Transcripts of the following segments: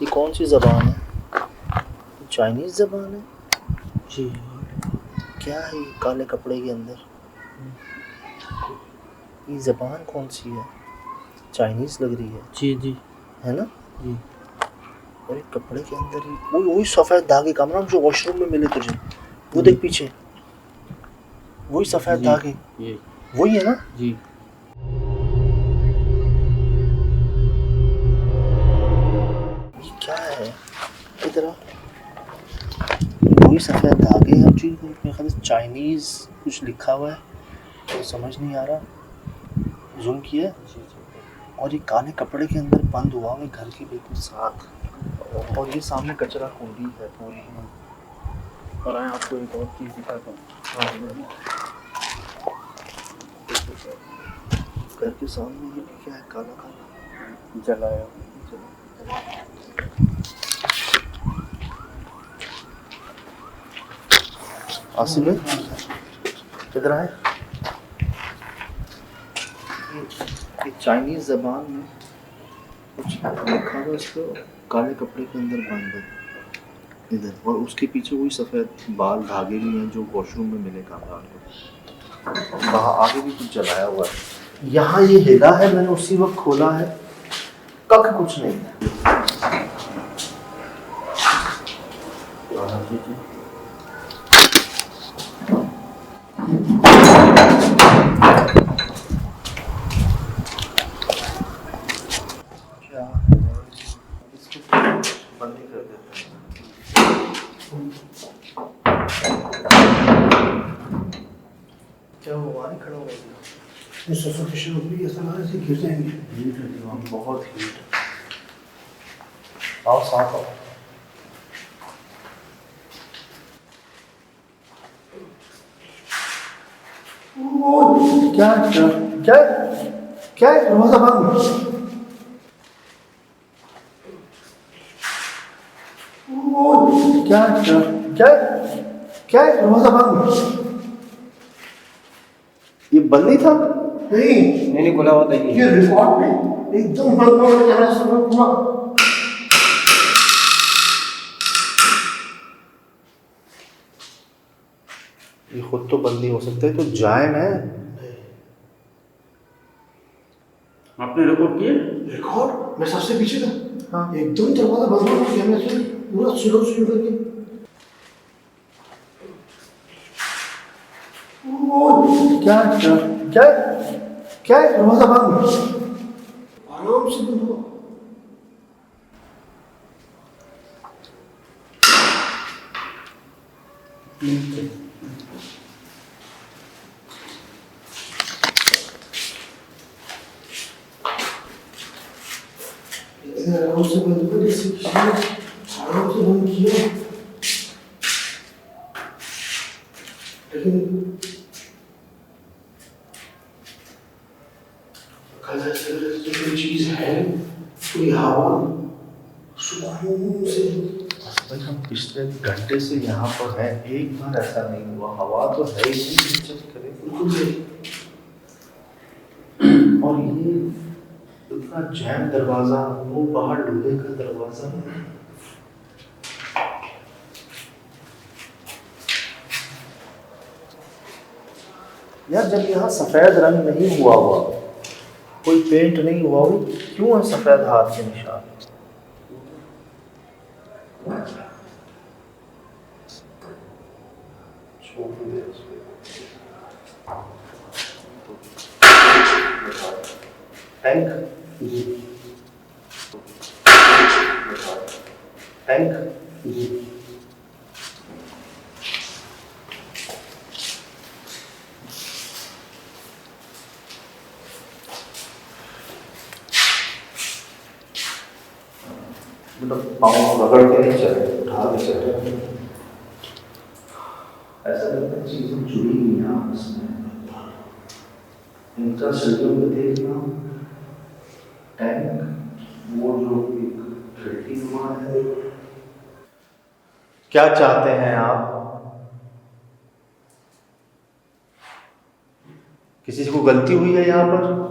ये कौन सी ज़बान है? चाइनीज़ ज़बान है? जी। क्या है ये काले कपड़े के अंदर? ये ज़बान कौन सी है? चाइनीज़ लग रही है। जी जी है ना? जी। और ये कपड़े के अंदर ही वही सफ़ेद धागे, कामरान जो वॉशरूम में मिले तुझे, वो देख पीछे, वही सफ़ेद जी धागे, ये वही है ना? जी। ये क्या है? इधर आ। वही सफ़ेद धागे हैं जी, मेरे ख्याल से चाइनीज़ कुछ लिखा हुआ है तो समझ नहीं आ रहा। जूम किया और ये काले कपड़े के अंदर बंद हुआ है घर के बिल्कुल साथ, और ये सामने कचरा कुंडी है पूरी। और आए आपको एक और चीज़ दिखाता हूँ। घर के सामने ये भी क्या है, काला काला जलाया। आसिफ भाई किधर आए? ये चाइनीज़ ज़बान में कुछ लिखा हुआ है, इसको काले कपड़े के अंदर बंद है इधर, और उसके पीछे वही सफ़ेद बाल धागे भी हैं जो वॉशरूम में मिले कामरान को। वहाँ आगे भी कुछ जलाया हुआ है। यहाँ ये हिला है, मैंने उसी वक्त खोला है, कख कुछ नहीं है। क्या है? इसको बंद ही कर देते हैं। क्या वो वहाँ नहीं खड़ा हो गया? सफोकेशन हो गई, ऐसा लग रहा है जैसे गिर जाएंगे। हीट है जी वहाँ, बहुत हीट है। आओ साथ आओ। क्या क्या क्या क्या है? दरवाजा बंद। क्या क्या क्या क्या है? दरवाजा बंद। ये बंद नहीं था? नहीं नहीं खुला हुआ था ये रिकॉर्ड में एकदम बंद हो गया सब पूरा। ये खुद तो बंद नहीं हो सकते, तो जायम है। आपने रिकॉर्ड किया? रिकॉर्ड मैं सबसे पीछे था। हाँ। एकदम दरवाजा बंद हो गया, मैं से पूरा स्लो स्लो करके क्या क्या क्या क्या है? दरवाजा बंद। आराम से बंद हुआ। आराम से बंद हुआ, जैसे किसी ने आराम से बंद किया, लेकिन कोई चीज है, कोई हवा सुकून से। भाई हम पिछले घंटे से यहाँ पर हैं, एक बार ऐसा नहीं हुआ। हवा तो है ही नहीं, चेक करें। बिल्कुल नहीं। और ये इतना जैम दरवाजा, वो बाहर लोहे का दरवाजा। यार जब यहाँ सफ़ेद रंग नहीं हुआ हुआ, कोई पेंट नहीं हुआ हुआ, क्यों है सफ़ेद हाथ के निशान? टैंक टैंक मतलब पाँव रगड़ के नहीं चले, उठा के चले। ऐसा लगता है चीज़ें जुड़ी हुई हैं आपस में। इनका सदियों में देखना, टैंक, वो जो एक खिड़की नुमा है। क्या चाहते हैं आप? किसी से कोई गलती हुई है यहाँ पर?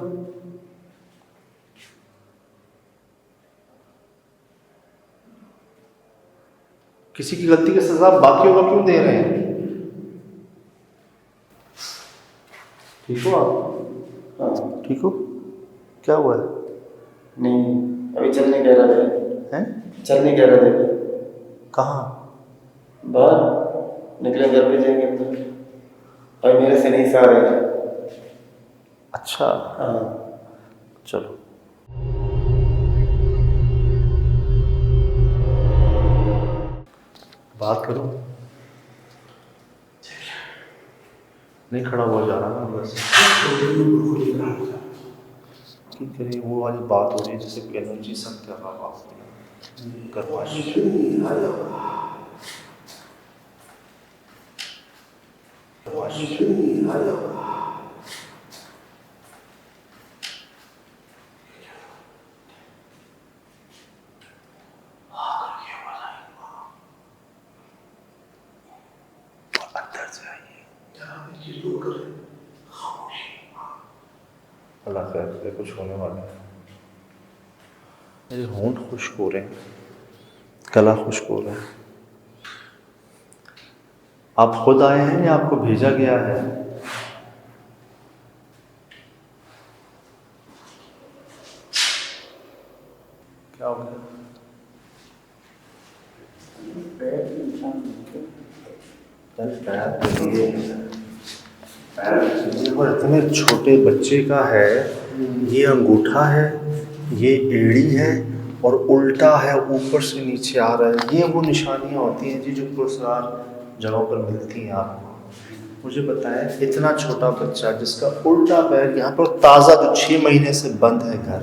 किसी की गलती की सजा बाकियों को क्यों दे रहे हैं? ठीक हो आप? हाँ ठीक हो? क्या हुआ है? नहीं, अभी चलने कह रहा था। हैं? चलने कह रहा था। कहाँ? बाहर निकले, घर पे जाएंगे तो। और मेरे से नहीं सहा रहे। अच्छा, हाँ चलो। बात करो। नहीं खड़ा हुआ जा रहा ना बस। ठीक है, वो वाली बात हो रही है जैसे एनर्जी सब क्या रहा अल्लाह खैर करे, कुछ होने वाला है। मेरे होंठ खुश्क हो रहे हैं, गला खुश्क हो रहा है। आप खुद आए हैं या आपको भेजा गया है? क्या हो गया? और इतने छोटे बच्चे का है, ये अंगूठा है, ये एड़ी है और उल्टा है, ऊपर से नीचे आ रहा है। ये वो निशानियां होती हैं जी जो पुरस्कार जगहों पर मिलती हैं आपको। मुझे बताएं, इतना छोटा बच्चा जिसका उल्टा पैर यहाँ पर ताज़ा जो 6 महीने से बंद है घर,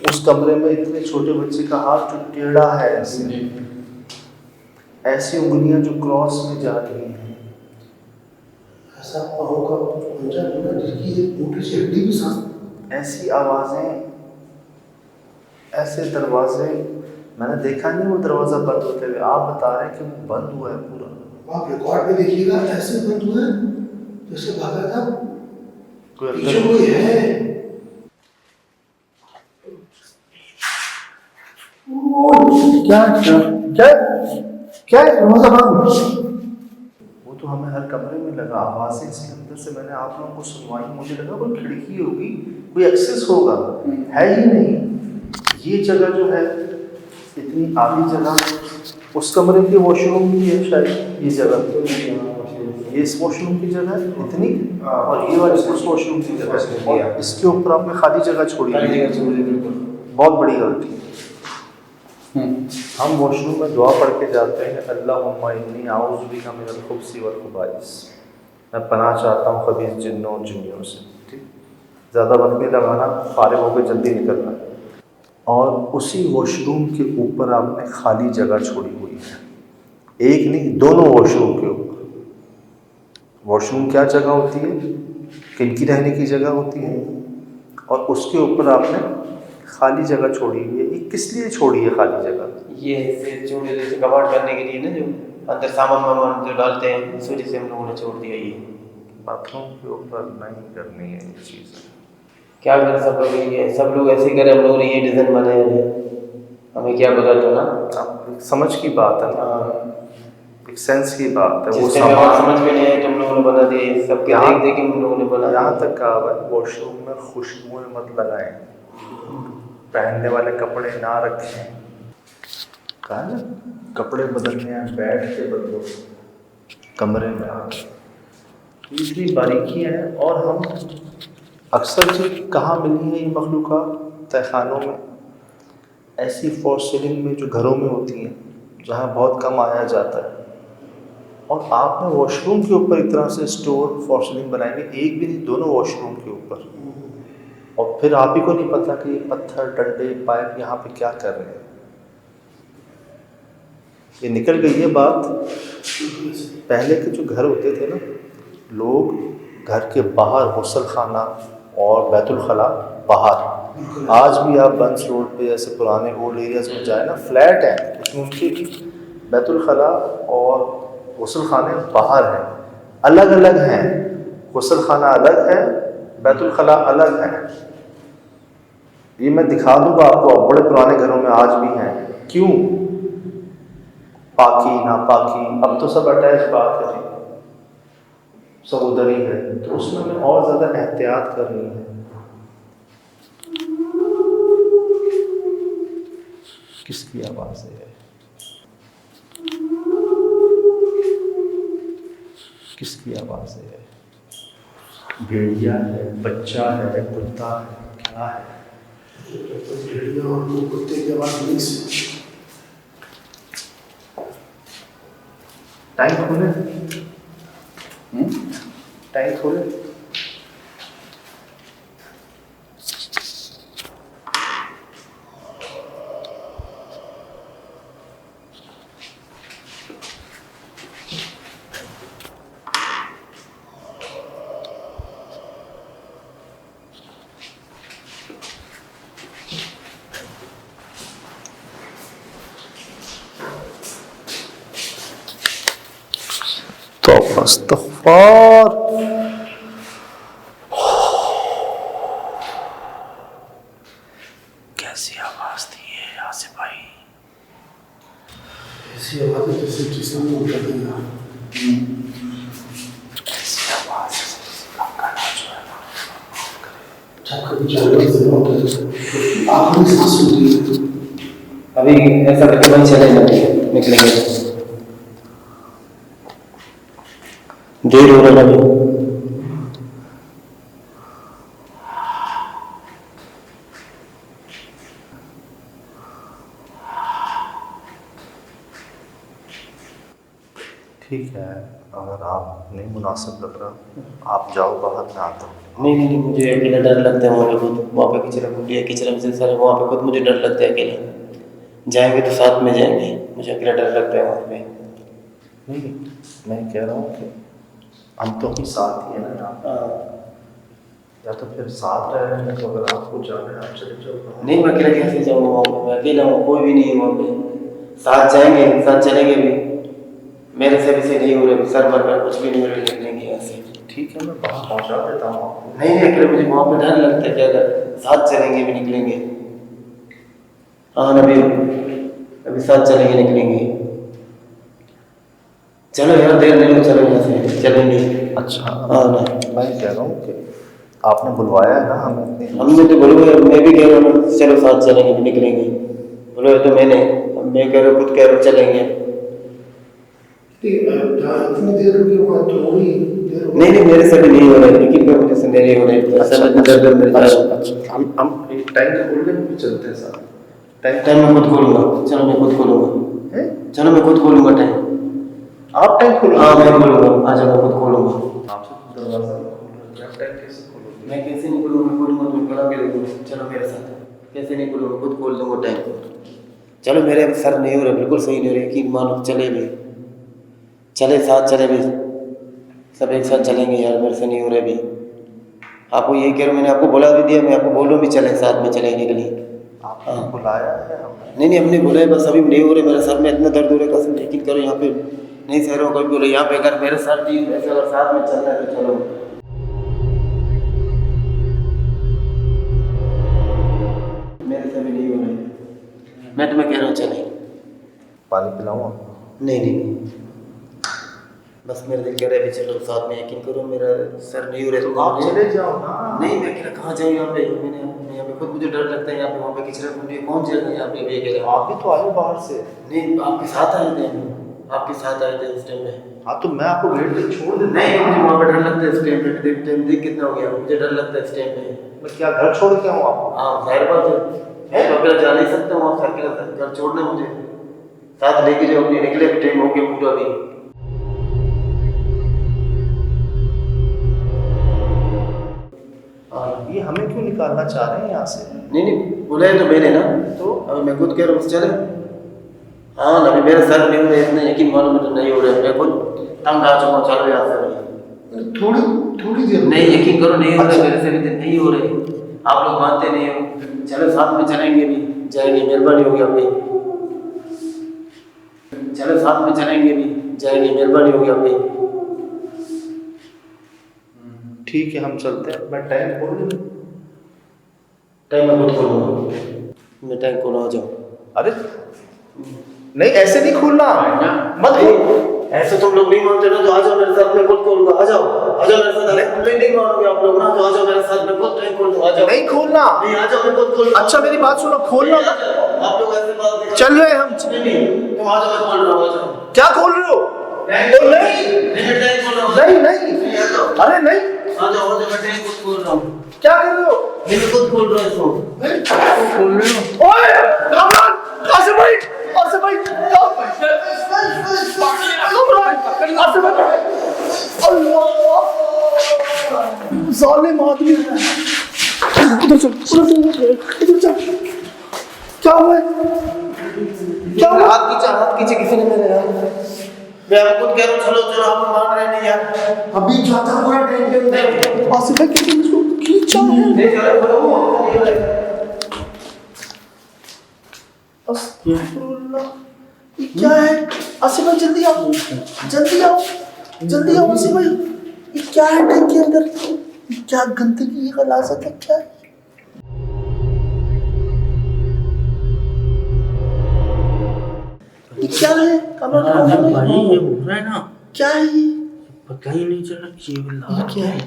उस कमरे में इतने छोटे बच्चे का हाथ जो टेढ़ा है, ऐसी उंगलियां जो क्रॉस में जा रही हैं, ऐसा पाँव का पंजा होना जिसकी एक मोटी सी हड्डी भी साथ। ऐसी आवाज़ें, ऐसे दरवाजे मैंने देखा नहीं वो दरवाज़ा बंद होते हुए। आप बता रहे हैं कि वो बंद हुआ है पूरा। आप रिकॉर्ड में देखिएगा, ऐसे बंद हुआ है जैसे भागा था। पीछे कोई है। क्या क्या क्या क्या दरवाजा बंद? वो तो हमें हर कमरे में लगा, आवाज़ें इसके अंदर से मैंने आप लोगों को सुनवाई। मुझे लगा कोई खिड़की होगी, कोई एक्सेस होगा, है ही नहीं। ये जगह जो है इतनी आधी जगह उस कमरे के वॉशरूम की है शायद, ये जगह, ये इस वॉशरूम की जगह है इतनी, और ये वाली उस वॉशरूम की जगह, और इसके ऊपर आपने खाली जगह छोड़ी है। बहुत बड़ी गलती। हम वॉशरूम में दुआ पढ़ के जाते हैं, अल्लाहुम्मा इन्नी आऊज़ु बिका मिनल खुब्सी वल खुबाइस। मैं पनाह चाहता हूँ खबीज़ जिन्नों और जिन्नियों से। ठीक, ज़्यादा वक्त नहीं लगाना, फारिग होकर जल्दी निकलना। और उसी वॉशरूम के ऊपर आपने खाली जगह छोड़ी हुई है, एक नहीं दोनों वॉशरूम के ऊपर। वॉशरूम क्या जगह होती है, किनकी रहने की जगह होती है, और उसके ऊपर आपने खाली जगह छोड़ी हुई है। ये किस लिए छोड़ी है खाली जगह? ये छोटे जैसे कबाड़ करने के लिए ना, जो अंदर सामान वामान जो डालते हैं, इस वजह से हम लोगों ने छोड़ दिया। ये बाथरूम के ऊपर नहीं करनी है ये चीज़। क्या करें, सब लोग ये सब लोग ऐसे करें, हम लोगों ने ये डिज़ाइन बनाया है, हमें क्या पता था ना। अब समझ की बात है ना, एक सेंस की बात है। वो सामान सामान समझ में नहीं आया तो हम लोगों ने बना दिए, सबके देख देख के हम लोगों ने बना। यहाँ तक कहा हुआ है वॉशरूम में खुशबुएं मत लगाएं, पहनने वाले कपड़े ना रखें। कहा ना, कपड़े बदलने हैं बैठ के बदलो, कमरे में आ। इतनी बारीकियाँ हैं। और हम अक्सर जी कहाँ मिली हैं ये मखलूक़ात? तहखानों में, ऐसी फॉल्स सीलिंग में जो घरों में होती हैं, जहाँ बहुत कम आया जाता है। और आपने वॉशरूम के ऊपर एक तरह से स्टोर फॉल्स सीलिंग बनाएंगे, एक भी नहीं दोनों वॉशरूम के ऊपर। और फिर आप ही को नहीं पता कि पत्थर डंडे पाइप यहाँ पे क्या कर रहे हैं। ये निकल गई है बात। पहले के जो घर होते थे ना, लोग घर के बाहर गुस्ल खाना और बैतुल खला बाहर। आज भी आप बंस रोड पे ऐसे पुराने ओल्ड एरियाज में जाए ना, फ्लैट है, उसमें उनके भी बैतुल खला और गुस्ल खाने बाहर हैं, अलग अलग हैं। गुस्ल खाना अलग है, बैतुल खला अलग है। ये मैं दिखा दूंगा आपको, बड़े पुराने घरों में आज भी हैं। क्यों? पाखी ना पाखी, अब तो सब अटैच बात है जी, सब उधर ही है, तो उसमें मैं और ज़्यादा एहतियात कर रही है। किसकी आवाज़ है? किसकी आवाज़ है? भेड़िया है, बच्चा है, कुत्ता है, क्या है? तो भेड़िया और वो कुत्ते की आवाज़ मिक्स है। टाइम खोले, टाइम खोले। तो अस्तग़फ़ार, कैसी आवाज़ थी ये आसिफ भाई? ऐसी आवाज़ जैसे जिसम में उतर देगा। ऐसी आवाज़ आपका नाच हो रहा जब कभी जानवर ज़रा होता है आखिरी सांस होती है। अभी ऐसा करके वहीं चले जाएंगे, निकलेंगे, देर हो रहा है। ठीक है, अगर आप नहीं मुनासिब लग रहा, आप जाओ बाहर, मैं आता हूँ। नहीं नहीं नहीं, मुझे अकेला डर लगता है वहाँ पे खुद, वहाँ पे किचरा कुंडी है, किचरा में से सारे, वहाँ पे खुद मुझे डर लगता है अकेले। जाएंगे तो साथ में जाएंगे, मुझे अकेला डर लगता है वहाँ पे। नहीं, मैं कह रहा हूँ कि हम तो ही साथ ही है ना यहाँ, या तो फिर साथ रह रहे हैं, तो अगर आपको जाना है आप चले जाओ। नहीं, मैं अकेला कैसे जाऊँगा वहाँ पे, मैं अकेला हूँ, कोई भी नहीं है वहाँ पे। साथ जाएंगे, साथ चलेंगे भी, मेरे से भी से नहीं हो रहे, सर मर कुछ भी नहीं हो रहे, निकलेंगे यहाँ से। ठीक है, मैं वहाँ पहुँचा देता हूँ आपको। नहीं नहीं, अकेले मुझे वहाँ पे डर लगता है, क्या कर, साथ चलेंगे भी निकलेंगे। हाँ नबी, अभी साथ चलेंगे निकलेंगे। चलो यार, देर नहीं हो, चलो यहाँ से चलेंगे। अच्छा, हाँ ना, मैं कह रहा हूँ कि आपने बुलवाया है ना हमें। हमने तो बोलो, मैं भी कह रहा हूँ ना, चलो साथ चलेंगे भी निकलेंगे। बोलो तो मैंने, मैं कह रहा हूँ, खुद कह रहा हूँ चलेंगे। इतनी देर रुके वहाँ, थोड़ी देर हो गई। नहीं नहीं, मेरे से भी नहीं हो रहा है, लेकिन मैं मुझे से नहीं हो रहा है। अच्छा, दर्द मेरे साथ। अच्छा, हम टाइम खोल लें, फिर चलते हैं साथ। टाइम मैं खुद खोलूंगा, चलो मैं खुद खोलूंगा, हैं? चलो मैं खुद खोलूंगा टाइम। आप टाइम खोलो। हाँ मैं खोलूंगा, आ जाओ, मैं खुद खोलूंगा। आपसे तो दरवाजा नहीं खोल रहा, आप टाइम कैसे खोलोगे? मैं कैसे नहीं खोलूंगा, मैं खोलूंगा, तुम खड़ा के देखो, चलो मेरे साथ। कैसे नहीं खोलूंगा, खुद खोल दूंगा टाइम। चलो, मेरे अभी सर नहीं हो रहा, बिल्कुल सही नहीं हो रहा, यकीन मानो, चले भी, चले साथ चले भी, सब एक साथ चलेंगे यार, मेरे से नहीं हो रहा अभी। आपको यही कह रहा हूँ, मैंने आपको बोला भी दिया, मैं आपको बोल रहा हूँ भी चले साथ में चलेंगे के लिए। आपने बुलाया है हमें? नहीं नहीं, हमने बोला है, बस अभी नहीं हो रहा, मेरे सर में इतना दर्द हो रहा है, कसम यकीन करो, यहाँ पे नहीं सह रहा हूँ, कभी बोले यहाँ पे अगर मेरे सर ठीक ऐसे अगर साथ में चलना है तो चलो। मेरे से भी नहीं हो रहा है, मैं तुम्हें कह रहा हूँ चले। पानी पिलाऊँ आपको? नहीं नहीं, बस मेरा दिल कह रहा है भी चलो साथ में, यकीन करो मेरा सर नहीं हो रहा है। तो आप चले जाओ ना। नहीं, मैं अकेला कहाँ जाऊँ यहाँ पे, मैंने यहाँ पे खुद, मुझे डर लगता है यहाँ पे, वहाँ पे किचरा कुंडी है, कौन चलेगा यहाँ पे अकेला। आप भी तो आए हो बाहर से। नहीं, आपके साथ आए थे हम, आपके साथ आए थे उस टाइम में। हाँ, तो मैं आपको गेट पे छोड़ देता। नहीं, मुझे वहाँ पे डर लगता है इस टाइम पे, देख कितना हो गया, मुझे डर लगता है इस टाइम पे। मैं क्या घर छोड़ के आऊँ आपको? हाँ जाहिर बात है, तो अकेला जा नहीं सकता वहाँ से, अकेला घर छोड़ना मुझे, साथ लेके जाओ अपनी, निकले भी टाइम हो गया पूरा भी। ये हमें क्यों निकालना चाह रहे हैं यहाँ से? नहीं नहीं, बोला है तो मैंने ना, तो अब मैं खुद कह रहा हूँ चले। हाँ ना, अभी मेरे सर नहीं हो रहे, इतना यकीन मानो मुझे नहीं हो रहा है, मैं खुद तंग आ चुका हूँ, चलो यहाँ से। थोड़ी थोड़ी देर नहीं, यकीन करो नहीं हो रहा, मेरे से भी नहीं हो रहे, आप लोग मानते नहीं हो। चलो साथ में चलेंगे भी, जाएंगे, मेहरबानी होगी आपकी। चलो साथ में चलेंगे भी, जाएंगे, मेहरबानी होगी आपकी। ठीक है, हम चलते हैं। मैं टाइम खोल लूँ? टाइम मैं खुद खोलूँगा, मैं टाइम खोलूँ, आ जाओ। अरे नहीं ऐसे नहीं खोलना, मत खोल। ऐसे तुम लोग नहीं मानते ना, तो आ जाओ मेरे साथ, मैं खुद खोलूंगा। आ जाओ मेरे साथ। नहीं मानोगे आप लोग ना, तो आ जाओ मेरे साथ, मैं खुद टैंक खोल दूंगा। आ जाओ। नहीं खोलना। नहीं, आ जाओ, मैं खुद खोलूंगा। अच्छा मेरी बात सुनो, खोलना मत। आप लोग ऐसे बात नहीं। चल रहे हम। नहीं, तुम आ जाओ, मैं खोल रहा हूँ। आ जाओ। क्या खोल रहे हो? नहीं, नहीं मैं टैंक खोल रहा हूँ। नहीं आ जाओ। अरे नहीं, आ जाओ, मैं टैंक खुद खोल रहा हूँ। क्या कर रहे हो? मैं खुद खोल रहा हूँ इसको। खोल रहे हो? ओए कामरान, आसिफ भाई, आसिफ भाई, आसिफ भाई, अल्लाह, जालिम आदमी। उधर चल, इधर चल। क्या हुआ है? क्या हुआ? हाथ खींचे किसी ने मेरे यार। मैं आपको खुद कह रहा हूँ, चलो आप मान रहे नहीं यार। अभी जाता पूरा टैंक के अंदर। आसिफ भाई किसी ने इसको खींचा है। नहीं चलो, अस्तगफुरुल्लाह, ये क्या है? आसिफ भाई जल्दी आओ, जल्दी आओ, जल्दी आओ आसिफ भाई। ये क्या है टैंक के अंदर? ये क्या गंदगी, ये गलाजत है, क्या है? ये क्या है? कमरा भाई ये हो रहा है ना, क्या है ये? पता ही नहीं चला कि ये क्या है?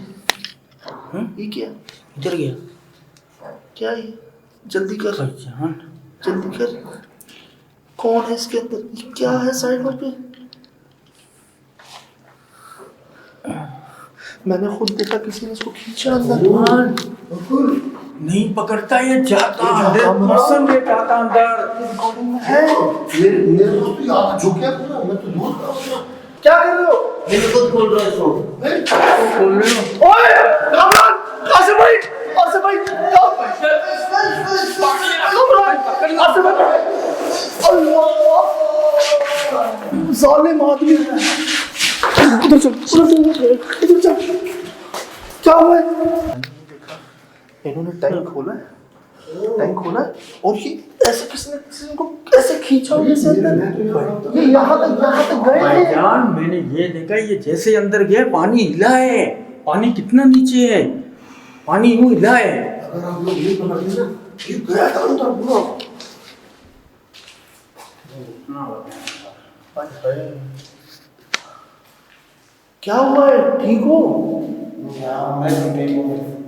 ये क्या? इधर गया क्या है? जल्दी कर, पहचान। जल्दी कर। कौन है इसके अंदर? ये क्या है साइडों पे? मैंने खुद देखा किसी ने इसको खींचा अंदर। नहीं पकड़ता, ये जाता 100% ये जाता अंदर। है मेरे को तो याद झुकिया पूरा, मैं तो दूर था उसमें। क्या कर रहे हो? मैं खुद खोल रहा हूँ इसको। खोल रहे हो? ओए कामरान, आसिफ भाई, आसिफ भाई, आसिफ भाई, अल्लाह, जालिम आदमी। उधर चल, इधर चल। क्या हुआ है? इन्होंने टैंक खोला है, टैंक खोला है, और ये ऐसे किसने को ऐसे खींचा हुआ से अंदर? ये यहाँ तक गए हैं। भाईजान मैंने ये देखा, ये जैसे अंदर गया पानी हिला है। पानी कितना नीचे है, पानी यूं हिला है। अगर आप लोग नहीं पकड़ते ना, ये गया था अंदर पूरा। क्या हुआ है? ठीक हो?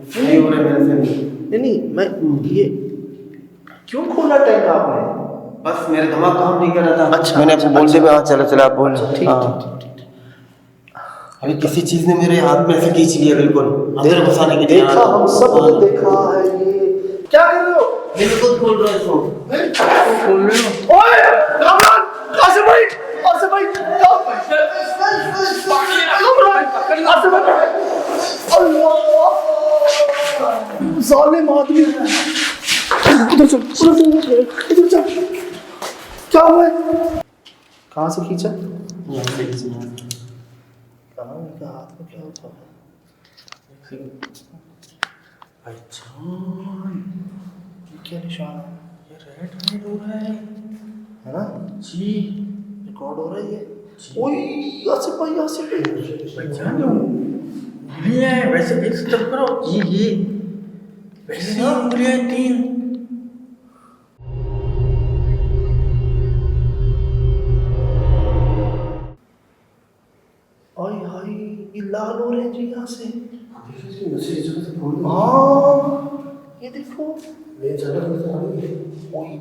नहीं हो रहा मेरे से। नहीं मैं ये क्यों खोला टैंक आपने? बस मेरे दिमाग काम नहीं कर रहा था। अच्छा, मैंने आपको बोल दिया, हाँ चलो आप बोल। ठीक हाँ। ठीक। अभी किसी चीज ने मेरे हाथ में ऐसे खींच लिया, बिल्कुल अंदर घुसाने के लिए। देखा, हम सब ने देखा है। ये क्या कर रहे हो? मैं खुद खोल रहा हूँ इसको। खोल रहे हो? ओए कामरान, आसिफ भाई, आसिफ भाई, आसिफ भाई, अल्लाह, जालिम आदमी। उधर चल, इधर चल। क्या हुआ है? कहाँ से खींचा? कहाँ इनका हाथ में क्या होता है? भाईजान ये क्या निशान है? ये रेड हो रहा है ना? जी। रिकॉर्ड हो रहा है ये। ओए आसिफ भाई, आसिफ भाई। भाईजान उंगलियां है वैसे, एक स्टेप करो जी। ये वैसे उंगलियां 3। हाय हाय, ये लाल हो रहे हैं जी यहाँ से। फोन हाँ ये देखो। ले चलो तो आगे। ओए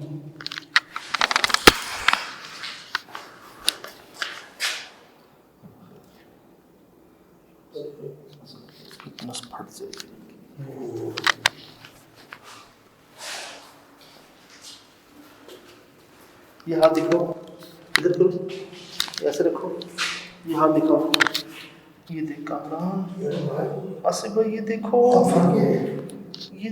नस फट जाएगी। ये हाथ दिखाओ, इधर करो, ऐसे रखो, ये हाथ दिखाओ। ये देख कामरान, आसिफ भाई ये देखो। ये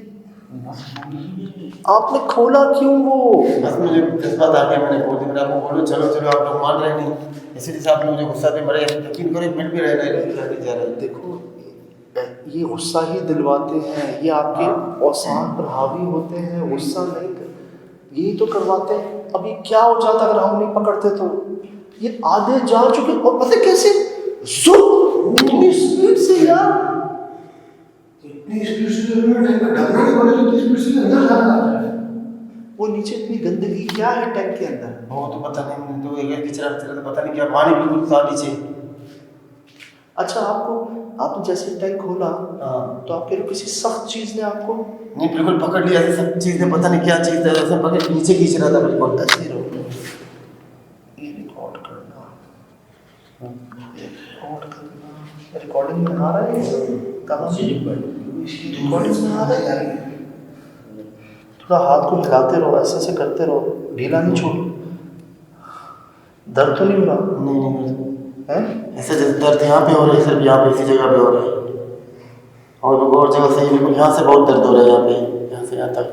आपने खोला क्यों वो? बस मुझे जज्बात आ गया, मैंने बोल दिया। मैंने आपको बोलो चलो आप लोग मान रहे नहीं, इसीलिए से आप लोग मुझे गुस्सा पे मरे। यकीन करो मिल भी रहे जा रहे। देखो ये गुस्सा ही दिलवाते हैं, ये आपके औसान पर हावी होते हैं, गुस्सा नहीं यही तो करवाते हैं। अभी क्या हो जाता अगर हम नहीं पकड़ते तो? ये आधे जा चुके, और पता कैसे इतनी स्पीड से यार, इतनी स्पीड से ढकना नहीं पड़े तो इतनी स्पीड से अंदर जाना है। वो नीचे इतनी गंदगी क्या है टैंक के अंदर? वो तो पता नहीं, मुझे तो एक किचरा तो पता नहीं क्या, पानी बिल्कुल था नीचे। अच्छा, आपने जैसे टैंक खोला हाँ तो आपके किसी सख्त चीज ने आपको नहीं, बिल्कुल पकड़ लिया ऐसे, सब चीज़ें पता नहीं क्या चीज़ है, ऐसे पकड़ के नीचे खींच रहा था बिल्कुल। ऐसे रहो, ये रिकॉर्ड करना, रिकॉर्डिंग में आ रहा है कहाँ? रिकॉर्डिंग में आ रहा है। थोड़ा हाथ को हिलाते रहो, ऐसे ऐसे करते रहो, ढीला नहीं छोड़ो। दर्द तो नहीं हो रहा? नहीं है ऐसे जैसे दर्द यहाँ पे हो रहा है, सिर्फ यहाँ पे इसी जगह पे हो रहा है, और जगह सही बिल्कुल यहाँ से बहुत दर्द हो रहा है, यहाँ पे यहाँ से यहाँ तक।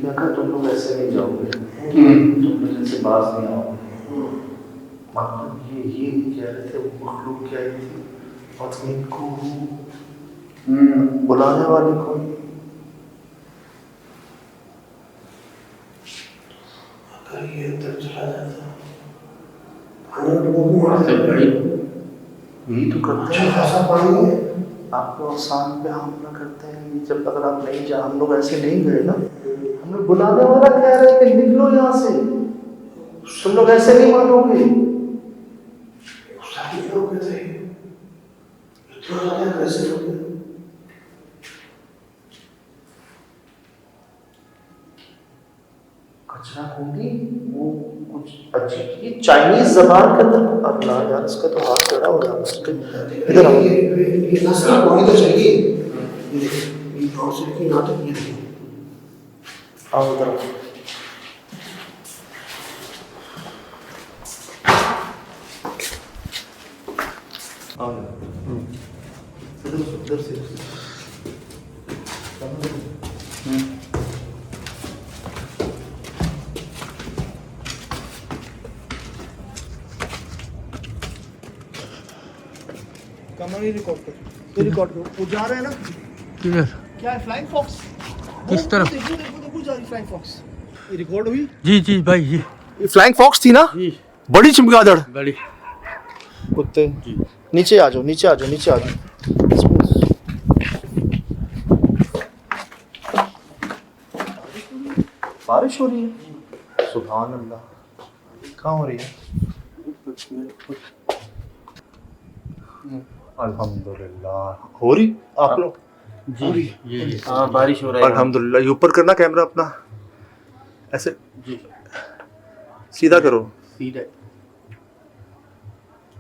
क्या कर, तुम लोग ऐसे नहीं जाओगे, तुम लोग जैसे बाज नहीं आओगे। मतलब ये नहीं कह रहे थे, वो मखलूक क्या आई थी, पत्नी को बुलाने वाले को। अगर ये अंदर चला जाता पानी में डुबो के मारते भाई, यही तो करते अच्छा हैं, खासा पानी है। आपको आसान पे हमला करते हैं। जब अगर आप नहीं जा, हम लोग ऐसे नहीं गए ना, हम लोग बुलाने वाला कह रहे हैं कि निकलो यहाँ से, तुम लोग ऐसे नहीं मानोगे। सारी लोग कहते हैं इतना ज़्यादा कैसे हो गया? कचरा होगी वो कुछ अच्छी, ये चाइनीज जबान के अंदर। अल्लाह यार, इसका तो हाथ टेढ़ा हो रहा है। इधर आओ। ये नस्ल होनी तो चाहिए। ये देखिए, ये गाँव से लेके यहाँ तक ये देखिए। आओ इधर आओ। आओ इधर से। कैमरा ही रिकॉर्ड कर, ये रिकॉर्ड करो। वो जा रहे हैं ना, किधर? क्या है फ्लाइंग फॉक्स? किस तरफ? देखो देखो देखो, जा रही फ्लाइंग फॉक्स। ये रिकॉर्ड हुई? जी जी भाई जी ये फ्लाइंग फॉक्स थी ना? जी बड़ी चमगादड़। बड़ी। कुत्ते नीचे आ जाओ, नीचे आ जाओ, नीचे आ जाओ। बारिश हो रही है, सुभान अल्लाह। कहाँ हो रही है? अल्हम्दुलिल्लाह हो रही। आप लोग जी ये हाँ बारिश हो रहा है। अल्हम्दुलिल्लाह। ये ऊपर करना कैमरा अपना, ऐसे जी सीधा करो। सीधा।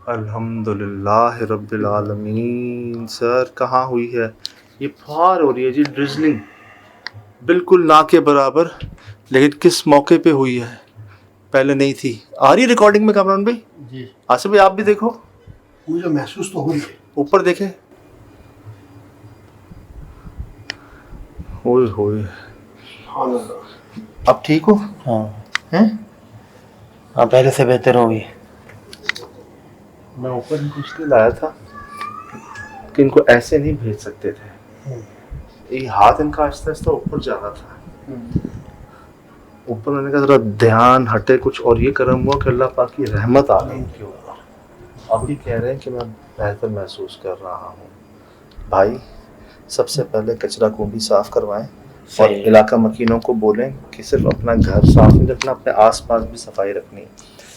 अल्हम्दुलिल्लाह रब्बिल आलमीन। सर कहाँ हुई है? ये फार हो रही है जी, ड्रिजलिंग बिल्कुल ना के बराबर। लेकिन किस मौके पे हुई है, पहले नहीं थी। आ रही रिकॉर्डिंग में कामरान भाई? जी आसिफ भाई आप भी देखो, मुझे महसूस तो हो रही है। ऊपर देखें। ओए होए, सुभान अल्लाह। अब ठीक हो? हाँ हैं? हाँ पहले से बेहतर हो गई। मैं ऊपर इनको इसलिए लाया था कि इनको ऐसे नहीं भेज सकते थे। ये हाथ इनका आहिस्ता आहिस्ता ऊपर जा रहा था, ऊपर आने का जरा ध्यान हटे कुछ, और ये करम हुआ कि अल्लाह पाक की रहमत आ गई इनके ऊपर। अब भी कह रहे हैं कि मैं बेहतर महसूस कर रहा हूँ। भाई सबसे पहले कचरा कुंडी साफ करवाएं और इलाका मकीनों को बोलें कि सिर्फ अपना घर साफ नहीं रखना, अपने आसपास भी सफाई रखनी।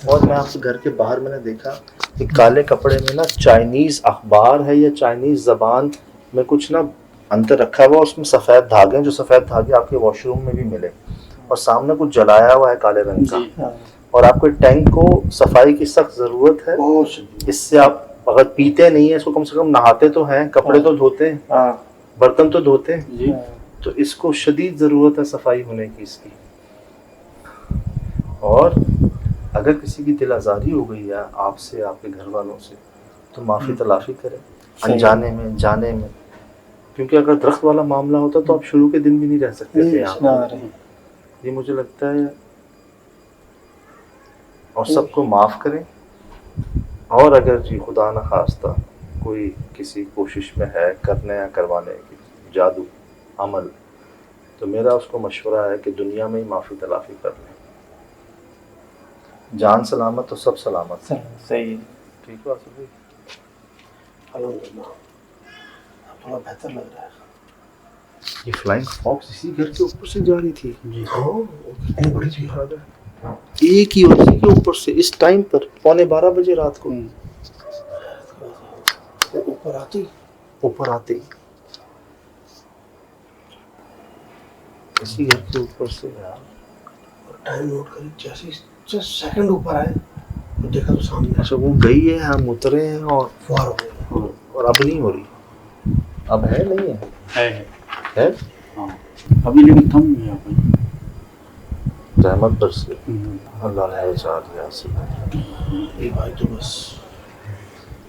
और मैं आपके घर के बाहर मैंने देखा कि काले कपड़े में ना चाइनीज़ अखबार है या चाइनीज़ ज़बान में कुछ ना अंदर रखा हुआ, उसमें सफ़ेद धागे हैं, जो सफ़ेद धागे आपके वॉशरूम में भी मिले, और सामने कुछ जलाया हुआ है काले रंग का। और आपको टैंक को सफाई की सख्त ज़रूरत है। इससे आप अगर पीते नहीं है इसको, कम से कम नहाते तो हैं, कपड़े तो धोते हैं, बर्तन तो धोते हैं, तो इसको शदीद ज़रूरत है सफाई होने की इसकी। और अगर किसी की दिल आज़ारी हो गई है आपसे, आपके घर वालों से, तो माफ़ी तलाफ़ी करें, अनजाने में जाने में। क्योंकि अगर दरख्त वाला मामला होता तो आप शुरू के दिन भी नहीं रह सकते थे यहाँ पर। ये मुझे लगता है। और सबको माफ़ करें। और अगर जी खुदा न खास्ता कोई किसी कोशिश में है करने या करवाने की जादू अमल, तो मेरा उसको मशवरा है कि दुनिया में ही माफ़ी तलाफ़ी कर लें। जान सलामत तो सब सलामत। सही है। ठीक है आसिफ भाई? अल्हम्दुलिल्लाह, अब थोड़ा बेहतर लग रहा है। ये फ्लाइंग फॉक्स इसी घर के ऊपर से जा रही थी। जी हाँ वो कितनी बड़ी थी याद है। एक ही उसी के ऊपर से इस टाइम पर 11:15 बजे रात को वो ऊपर आते ही इसी घर के ऊपर से यार। टाइम नोट करी, जैसे जस्ट सेकंड ऊपर आए तो देखा तो सामने अच्छा वो गई है, हम उतरे हैं और फुहार हो गया। और अब नहीं हो रही, अब है नहीं है है। है हाँ अभी लेकिन थम गया भाई। रहमत बरसे अल्लाह ने बचा दिया से। ये भाई तो बस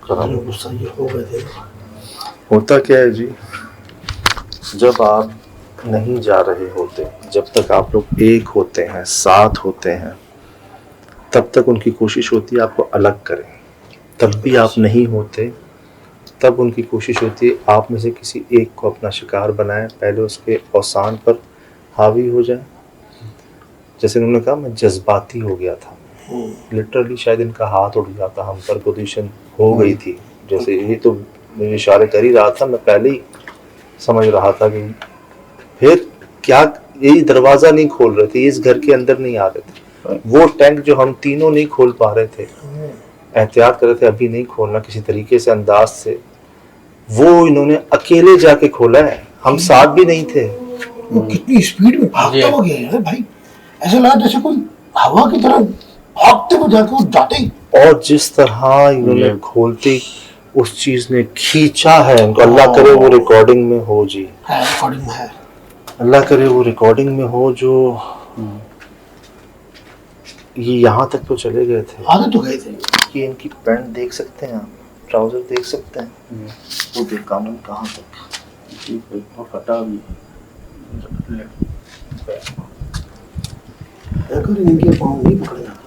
करम गुस्सा ये हो गए थे। होता क्या है जी, जब आप नहीं जा रहे होते, जब तक आप लोग एक होते हैं, साथ होते हैं, तब तक उनकी कोशिश होती है आपको अलग करें। तब भी आप नहीं होते, तब उनकी कोशिश होती है आप में से किसी एक को अपना शिकार बनाएं, पहले उसके औसान पर हावी हो जाए। जैसे उन्होंने कहा मैं जज्बाती हो गया था, लिटरली शायद इनका हाथ उठ गया था, हम पर पोजीशन हो गई थी। जैसे ये तो मुझे इशारे कर ही रहा था, मैं पहले ही समझ रहा था कि फिर क्या, यही दरवाज़ा नहीं खोल रहे थे, इस घर के अंदर नहीं आ रहे थे। वो टैंक जो हम तीनों नहीं खोल पा रहे थे, एहतियात कर रहे थे अभी नहीं खोलना किसी तरीके से, अंदाज से, वो इन्होंने अकेले जाके खोला है, हम साथ भी नहीं थे। वो कितनी स्पीड में भागता हुआ गया है भाई, ऐसा लगा जैसे कोई हवा की तरह भागते हुए जाके वो जाते ही। और जिस तरह इन्होंने खोलते उस चीज ने खींचा है इनको, अल्लाह करे वो रिकॉर्डिंग में हो जी, है रिकॉर्डिंग में है, अल्लाह करे वो रिकॉर्डिंग में हो। जो ये यहाँ तक तो चले गए थे, आगे तो गए थे। कि इनकी पैंट देख सकते हैं आप, ट्राउजर देख सकते हैं, वो बेकानून कहाँ तक, और फटा भी। अगर इनके पाँव नहीं पकड़े जाते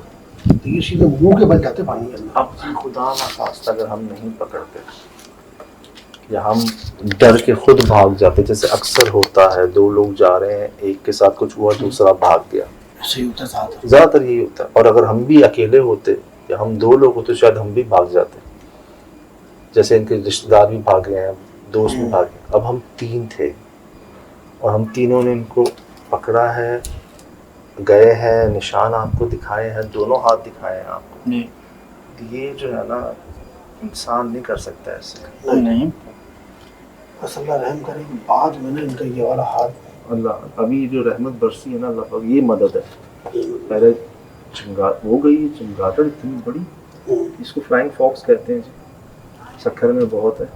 तो ये सीधे मुंह के बल जाते पानी के अंदर। अब खुदा ना खास्ता अगर हम नहीं पकड़ते या हम डर के खुद भाग जाते, जैसे अक्सर होता है, दो लोग जा रहे हैं, एक के साथ कुछ हुआ, दूसरा भाग गया, ऐसे ही होता था ज़्यादातर यही होता है। और अगर हम भी अकेले होते या हम दो लोग होते शायद हम भी भाग जाते, जैसे इनके रिश्तेदार भी भागे हैं, दोस्त भी भागे। अब हम तीन थे और हम तीनों ने इनको पकड़ा है, गए हैं, निशान आपको दिखाए हैं, दोनों हाथ दिखाए हैं आपको। ये जो है ना, इंसान नहीं कर सकता ऐसे। नहीं बस अल्लाह रहम करे, बाद में ना इनका ये वाला हाथ, अल्लाह अभी जो रहमत बरसी है ना, अल्लाह पाक ये मदद है। पहले चमगादड़ हो गई, चमगादड़ इतनी बड़ी, इसको फ्लाइंग फॉक्स कहते हैं जी, सखर में बहुत है,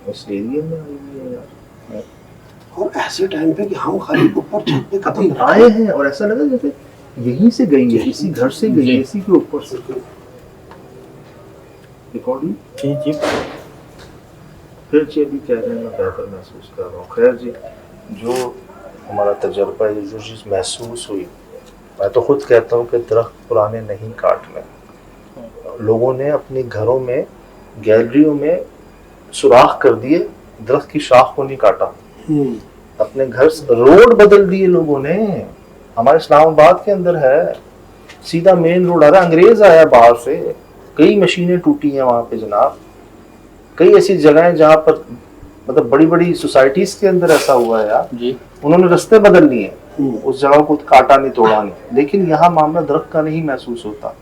उस एरिया में आई हुई है यार। और ऐसे टाइम पे कि हम खाली ऊपर छत पे कदम आए हैं और ऐसा लगा जैसे यहीं से गई है, इसी घर से गई है, इसी के ऊपर से। रिकॉर्डिंग जी फिर जी अभी कह रहे हैं, मैं बेहतर महसूस कर रहा हूँ। खैर जी, जो हमारा तजर्बा है, जो चीज़ महसूस हुई, मैं तो खुद कहता हूँ कि दरख्त पुराने नहीं काटने। लोगों ने अपने घरों में, गैलरियों में सुराख कर दिए, दरख्त की शाख को नहीं काटा, अपने घर से रोड बदल दिए लोगों ने। हमारे इस्लामाबाद के अंदर है, सीधा मेन रोड आ रहा है, अंग्रेज आया बाहर से, कई मशीनें टूटी हैं वहाँ पे जनाब, कई ऐसी जगहें जहाँ पर मतलब बड़ी बड़ी सोसाइटीज के अंदर ऐसा हुआ है यार जी। उन्होंने रास्ते बदल लिए, उस जगह को काटा नहीं, तोड़ा नहीं। लेकिन यहाँ मामला दरख्त का नहीं महसूस होता।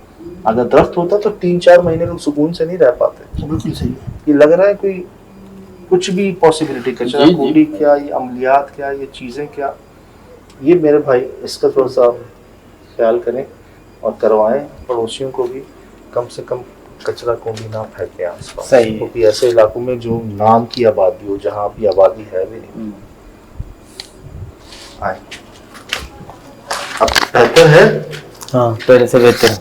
अगर दरख्त होता तो 3-4 महीने लोग सुकून से नहीं रह पाते। बिल्कुल सही। ये लग रहा है कोई कुछ भी पॉसिबिलिटी, कचरा कूड़ी क्या, ये अमलियात क्या, ये चीज़ें क्या, ये मेरे भाई इसका थोड़ा सा ख्याल करें और करवाएं। पड़ोसियों को भी कम से कम कचरा को भी ना फेंके आसपास, सही है। क्योंकि ऐसे इलाकों में जो नाम की आबादी हो, जहाँ अभी आबादी है भी नहीं। आए अब बेहतर है, हाँ पहले से बेहतर है।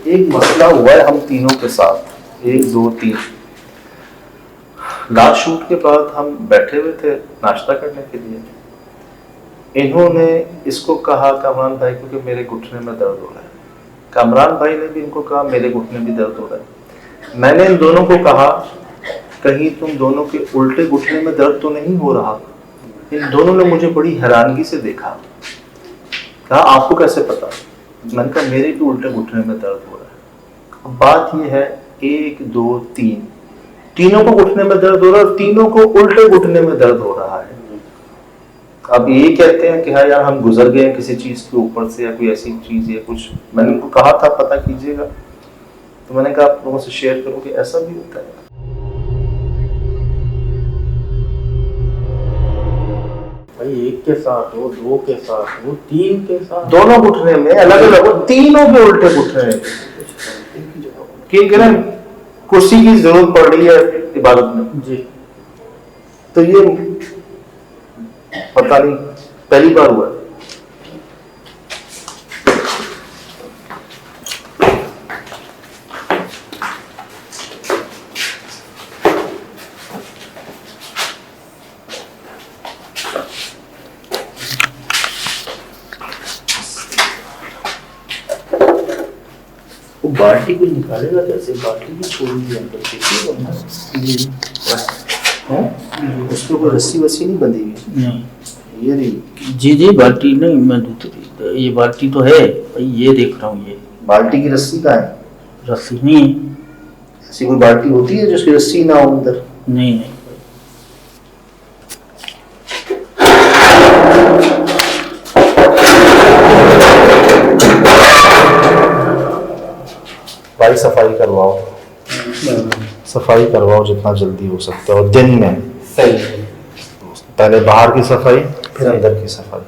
एक मसला हुआ है हम तीनों के साथ, 1 2 3 लास्ट शूट के बाद हम बैठे हुए थे नाश्ता करने के लिए। इन्होंने इसको कहा कामरान भाई को कि मेरे घुटने में दर्द हो रहा है, कामरान भाई ने भी इनको कहा मेरे घुटने में दर्द हो रहा है। मैंने इन दोनों को कहा कहीं तुम दोनों के उल्टे घुटने में दर्द तो नहीं हो रहा। इन दोनों ने मुझे बड़ी हैरानगी से देखा, कहा आपको कैसे पता? मैंने कहा मेरे भी उल्टे घुटने में दर्द हो रहा है। अब बात ये है, 1 2 3 तीनों को घुटने में दर्द हो रहा है और तीनों को उल्टे घुटने में दर्द हो रहा है। अब ये कहते हैं कि हाँ यार हम गुजर गए हैं किसी चीज के ऊपर से, या कोई ऐसी चीज या कुछ। मैंने उनको कहा था पता कीजिएगा, तो मैंने कहा आप लोगों से शेयर करूं कि ऐसा भी होता है। भाई एक के साथ हो, दो के साथ हो, तीन के साथ, दोनों घुटने में अलग अलग हो, तीनों के उल्टे घुटने हैं। क्योंकि ना कुर्सी की जरूरत पड़ रही है इबादत में जी। तो ये पता नहीं पहली बार हुआ है। वो बाल्टी को निकालेगा कैसे? बाल्टी भी छोड़ दी अंदर से, उसके ऊपर रस्सी वस्सी नहीं बंधी हुई? नहीं ये नहीं, जी जी, बाल्टी नहीं, मैं दूसरी, ये बाल्टी तो है भाई, ये देख रहा हूँ, ये बाल्टी की रस्सी कहाँ है? रस्सी नहीं है। ऐसी कोई बाल्टी होती है जिसकी रस्सी ना हो अंदर? नहीं नहीं भाई सफाई करवाओ, सफाई करवाओ जितना जल्दी हो सकता है, और दिन में सही पहले बाहर की सफाई फिर अंदर की सफाई।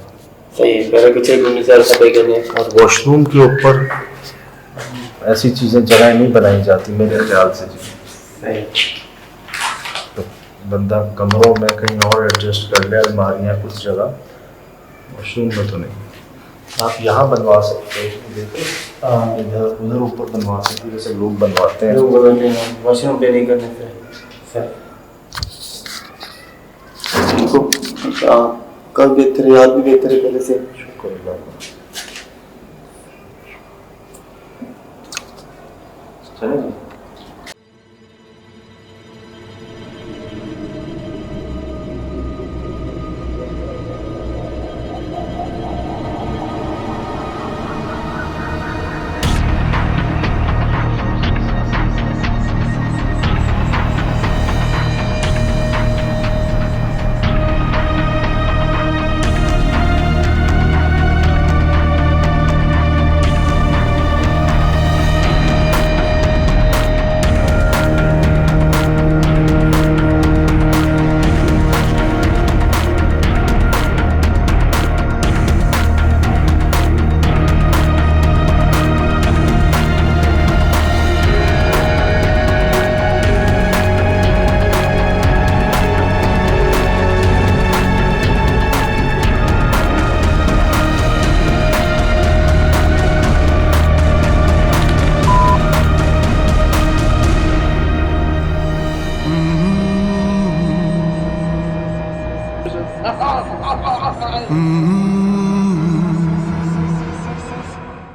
सही मेरा कुछ एक मिसाल सफाई करनी है। और वॉशरूम के ऊपर ऐसी चीजें जगह नहीं बनाई जाती मेरे ख्याल से जी। सही तो बंदा कमरों में कहीं और एडजस्ट कर ले, अलमारियाँ कुछ जगह, वॉशरूम में तो नहीं। आप यहाँ बनवा सकते हो, देखो इधर उधर ऊपर बनवा सकते हो जैसे लोग बनवाते हैं। लोग बोलते हैं वॉशरूम पे नहीं करने से। सही तो कल बेहतर है, याद भी बेहतर है पहले से। शुक्र अल्लाह का। चले जी। Mm-hmm.